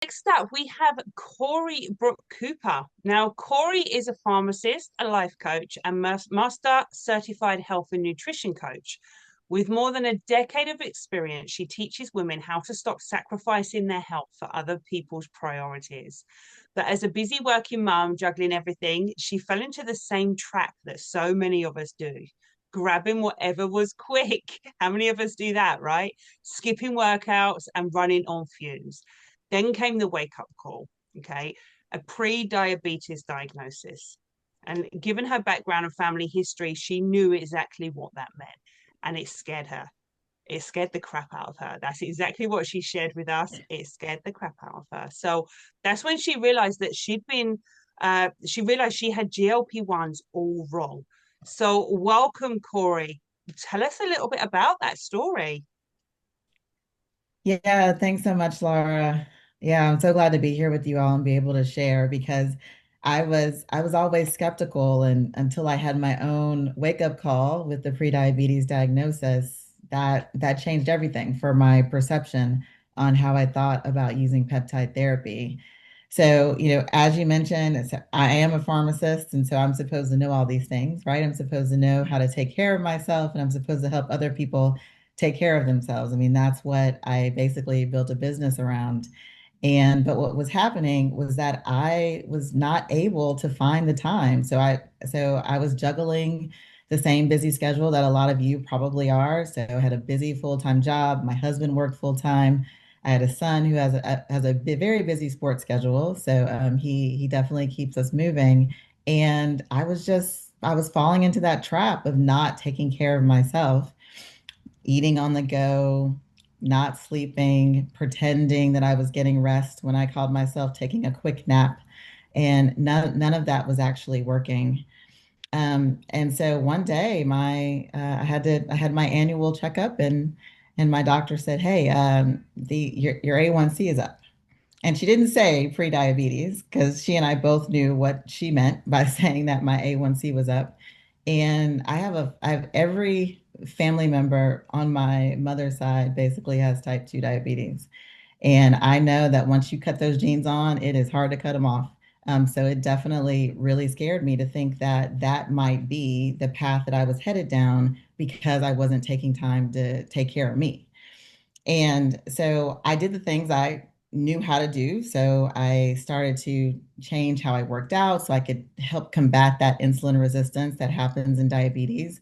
Next up, we have Corey Brooke Cooper. Now, Corey is a pharmacist, a life coach, and master certified health and nutrition coach. With more than a decade of experience, she teaches women how to stop sacrificing their health for other people's priorities. But as a busy working mom, juggling everything, she fell into the same trap that so many of us do. Grabbing whatever was quick. How many of us do that, right? Skipping workouts and running on fumes. Then came the wake up call, okay, a pre diabetes diagnosis. And given her background and family history, she knew exactly what that meant. And it scared her. It scared the crap out of her. That's exactly what she shared with us. It scared the crap out of her. So that's when she realized that she realized she had GLP-1s all wrong. So welcome, Corey. Tell us a little bit about that story. Yeah, thanks so much, Laura. Yeah, I'm so glad to be here with you all and be able to share because I was always skeptical and until I had my own wake-up call with the prediabetes diagnosis, that changed everything for my perception on how I thought about using peptide therapy. So, as you mentioned, I am a pharmacist, and so I'm supposed to know all these things, right? I'm supposed to know how to take care of myself, and I'm supposed to help other people take care of themselves. I mean, that's what I basically built a business around. But what was happening was that I was not able to find the time. So I was juggling the same busy schedule that a lot of you probably are. So I had a busy full-time job. My husband worked full-time. I had a son who has a very busy sports schedule. So he definitely keeps us moving. And I was falling into that trap of not taking care of myself, eating on the go, not sleeping, pretending that I was getting rest when I called myself taking a quick nap. And none of that was actually working. And so one day I had my annual checkup, and my doctor said, "Hey, your A1C is up." And she didn't say pre-diabetes because she and I both knew what she meant by saying that my A1C was up. And I have every family member on my mother's side basically has type 2 diabetes. And I know that once you cut those genes on, it is hard to cut them off. So it definitely really scared me to think that that might be the path that I was headed down because I wasn't taking time to take care of me. And so I did the things I knew how to do. So I started to change how I worked out so I could help combat that insulin resistance that happens in diabetes.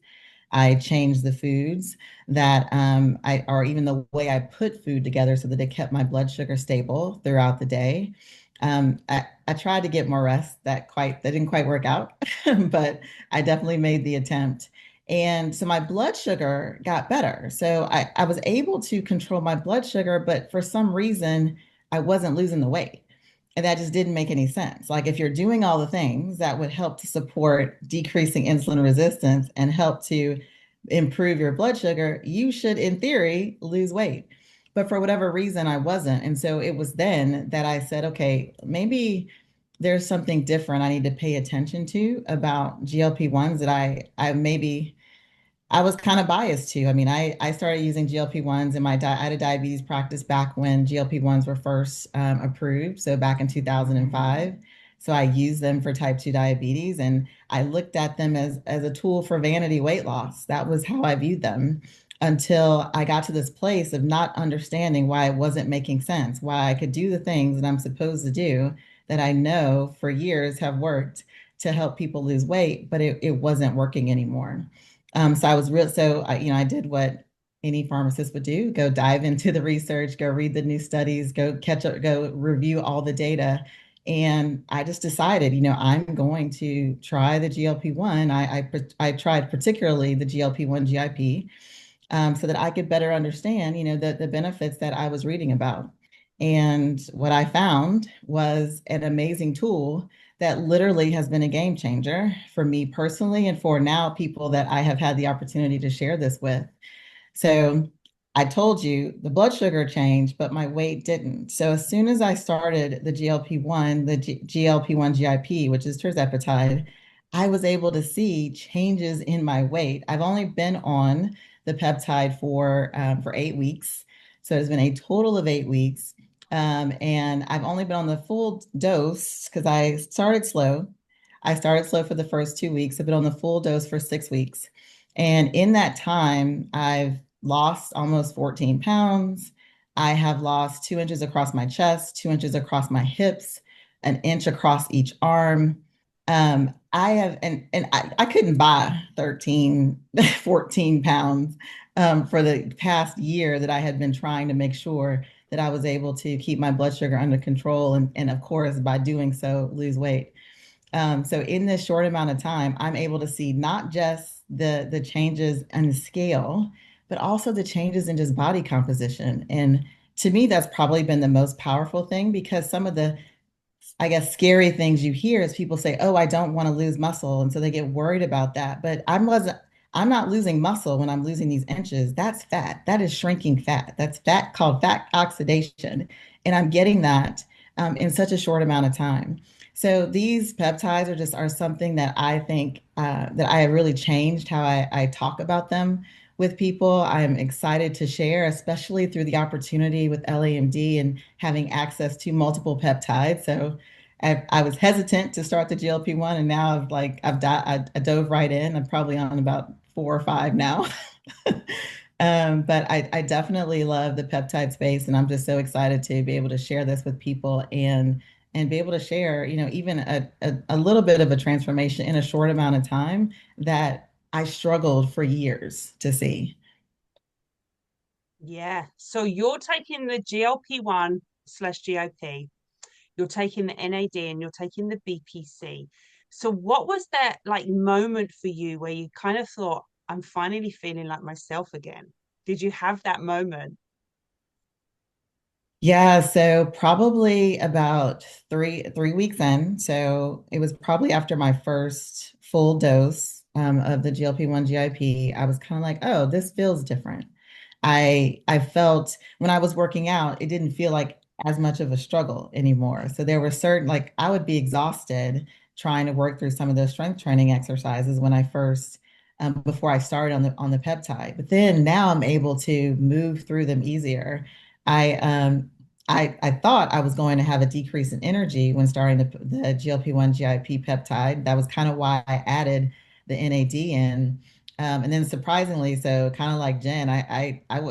I changed the foods or even the way I put food together so that it kept my blood sugar stable throughout the day. I tried to get more rest. That didn't quite work out, but I definitely made the attempt. And so my blood sugar got better. So I was able to control my blood sugar, but for some reason, I wasn't losing the weight. And that just didn't make any sense. Like, if you're doing all the things that would help to support decreasing insulin resistance and help to improve your blood sugar, you should, in theory, lose weight. But for whatever reason, I wasn't. And so it was then that I said, okay, maybe there's something different I need to pay attention to about GLP-1s that I was kind of biased to. I mean, I started using GLP-1s in I had a diabetes practice back when GLP-1s were first approved, so back in 2005. So I used them for type 2 diabetes, and I looked at them as a tool for vanity weight loss. That was how I viewed them until I got to this place of not understanding why it wasn't making sense, why I could do the things that I'm supposed to do that I know for years have worked to help people lose weight, but it wasn't working anymore. So I was real. So I did what any pharmacist would do: go dive into the research, go read the new studies, go catch up, go review all the data. And I just decided, I'm going to try the GLP-1. I tried particularly the GLP-1 GIP, so that I could better understand, the benefits that I was reading about. And what I found was an amazing tool that literally has been a game changer for me personally and for now people that I have had the opportunity to share this with. So I told you the blood sugar changed, but my weight didn't. So as soon as I started the GLP-1, GLP-1 GIP, which is tirzepatide, I was able to see changes in my weight. I've only been on the peptide for 8 weeks. So it's been a total of 8 weeks. And I've only been on the full dose because I started slow. I started slow for the first 2 weeks. I've been on the full dose for 6 weeks. And in that time, I've lost almost 14 pounds. I have lost 2 inches across my chest, 2 inches across my hips, an inch across each arm. I have, and I couldn't buy 13, 14 pounds for the past year that I had been trying to make sure that I was able to keep my blood sugar under control and of course, by doing so, lose weight. So in this short amount of time, I'm able to see not just the changes on the scale, but also the changes in just body composition. And to me, that's probably been the most powerful thing because some of the I guess scary things you hear is people say, "Oh, I don't want to lose muscle," and so they get worried about that. But I'm not losing muscle when I'm losing these inches. That's fat. That is shrinking fat. That's fat called fat oxidation, and I'm getting that in such a short amount of time. So these peptides are something that I think that I have really changed how I talk about them with people. I'm excited to share, especially through the opportunity with LAMD and having access to multiple peptides. So I was hesitant to start the GLP-1, and now I dove right in. I'm probably on about 4 or 5 now. But I definitely love the peptide space, and I'm just so excited to be able to share this with people and be able to share, even a little bit of a transformation in a short amount of time that I struggled for years to see. Yeah. So you're taking the GLP-1 slash GOP, you're taking the NAD, and you're taking the BPC. So what was that like moment for you where you kind of thought, I'm finally feeling like myself again? Did you have that moment? Yeah, so probably about three weeks in. So it was probably after my first full dose of the GLP-1 GIP. I was kind of like, oh, this feels different. I felt when I was working out, it didn't feel like as much of a struggle anymore. So there were certain like I would be exhausted trying to work through some of those strength training exercises when I first before I started on the peptide. But then now I'm able to move through them easier. I um I thought I was going to have a decrease in energy when starting the GLP-1 GIP peptide. That was kind of why I added the NAD in. And then surprisingly, so kind of like Jen,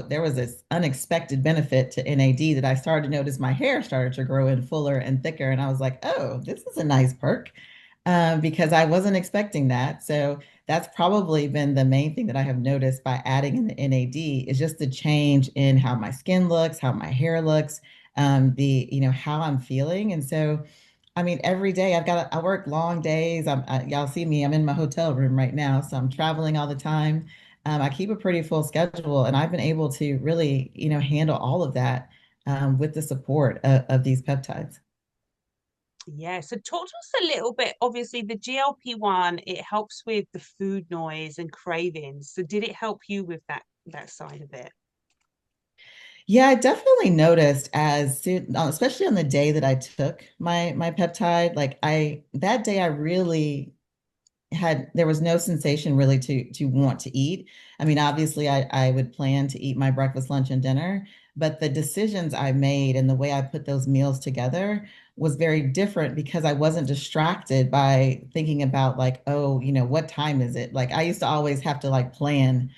there was this unexpected benefit to NAD that I started to notice my hair started to grow in fuller and thicker. And I was like, oh, this is a nice perk because I wasn't expecting that. So that's probably been the main thing that I have noticed by adding in the NAD is just the change in how my skin looks, how my hair looks, how I'm feeling. And so, I mean, every day I work long days. Y'all see me, I'm in my hotel room right now. So I'm traveling all the time. I keep a pretty full schedule and I've been able to really, handle all of that with the support of these peptides. Yeah. So talk to us a little bit. Obviously, the GLP-1, it helps with the food noise and cravings. So did it help you with that side of it? Yeah, I definitely noticed as soon, especially on the day that I took my peptide, like that day I really there was no sensation really to want to eat. I mean, obviously I would plan to eat my breakfast, lunch, and dinner, but the decisions I made and the way I put those meals together was very different because I wasn't distracted by thinking about like, oh, what time is it? Like I used to always have to like plan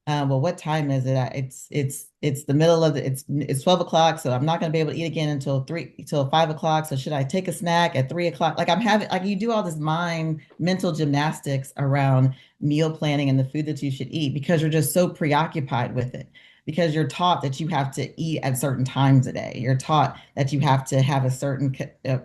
well, what time is it? It's the middle of it's 12 o'clock, so I'm not going to be able to eat again until 5 o'clock. So should I take a snack at 3 o'clock? Like I'm having like you do all this mental gymnastics around meal planning and the food that you should eat because you're just so preoccupied with it. Because you're taught that you have to eat at certain times a day. You're taught that you have to have a certain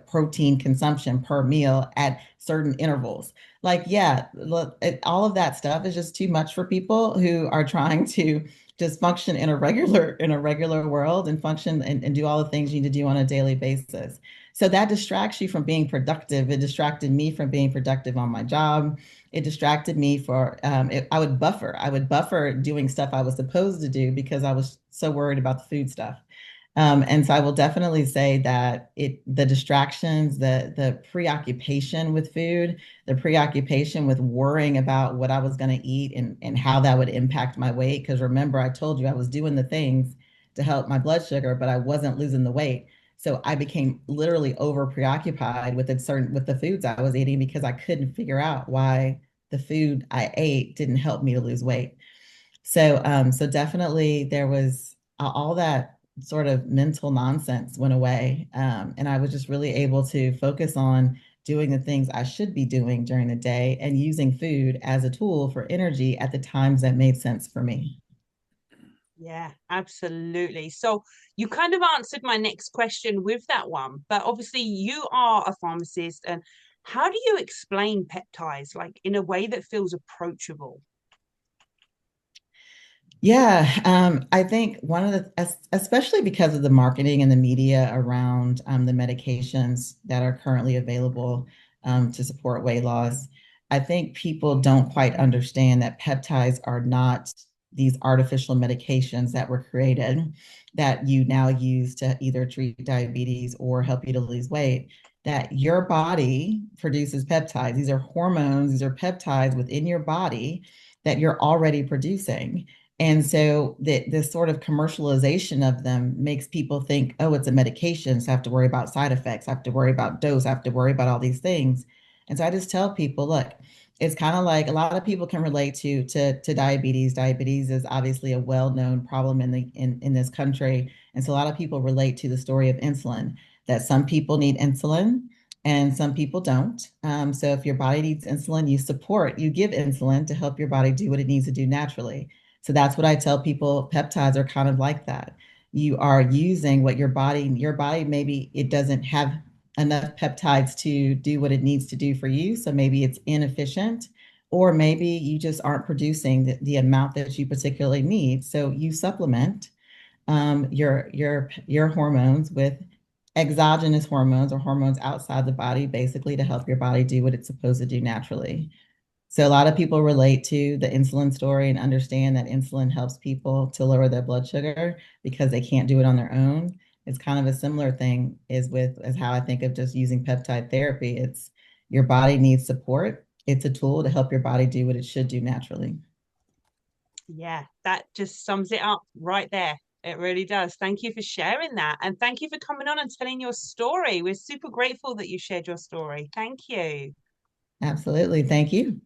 protein consumption per meal at certain intervals. Like, yeah, look, all of that stuff is just too much for people who are trying to just function in a regular world and function and do all the things you need to do on a daily basis. So that distracts you from being productive. It distracted me from being productive on my job. It distracted me I would buffer. I would buffer doing stuff I was supposed to do because I was so worried about the food stuff. And so I will definitely say that the distractions, the preoccupation with food, the preoccupation with worrying about what I was going to eat and how that would impact my weight. Because remember, I told you I was doing the things to help my blood sugar, but I wasn't losing the weight. So I became literally over preoccupied with with the foods I was eating because I couldn't figure out why the food I ate didn't help me to lose weight. So definitely there was all that sort of mental nonsense went away. And I was just really able to focus on doing the things I should be doing during the day and using food as a tool for energy at the times that made sense for me. Yeah, absolutely. So you kind of answered my next question with that one, but obviously you are a pharmacist, and how do you explain peptides like in a way that feels approachable? Yeah, I think one of especially because of the marketing and the media around the medications that are currently available to support weight loss, I think people don't quite understand that peptides are not these artificial medications that were created that you now use to either treat diabetes or help you to lose weight. That your body produces peptides. These are hormones, these are peptides within your body that you're already producing. And so this sort of commercialization of them makes people think, oh, it's a medication, so I have to worry about side effects, I have to worry about dose, I have to worry about all these things. And so I just tell people, look, it's kind of like a lot of people can relate to diabetes. Diabetes is obviously a well-known problem in this country. And so a lot of people relate to the story of insulin, that some people need insulin and some people don't. So if your body needs insulin, you give insulin to help your body do what it needs to do naturally. So that's what I tell people. Peptides are kind of like that. You are using what your body maybe it doesn't have enough peptides to do what it needs to do for you. So maybe it's inefficient, or maybe you just aren't producing the amount that you particularly need. So you supplement your hormones with exogenous hormones or hormones outside the body, basically to help your body do what it's supposed to do naturally. So a lot of people relate to the insulin story and understand that insulin helps people to lower their blood sugar because they can't do it on their own. It's kind of a similar thing as how I think of just using peptide therapy. It's your body needs support. It's a tool to help your body do what it should do naturally. Yeah, that just sums it up right there. It really does. Thank you for sharing that. And thank you for coming on and telling your story. We're super grateful that you shared your story. Thank you. Absolutely. Thank you.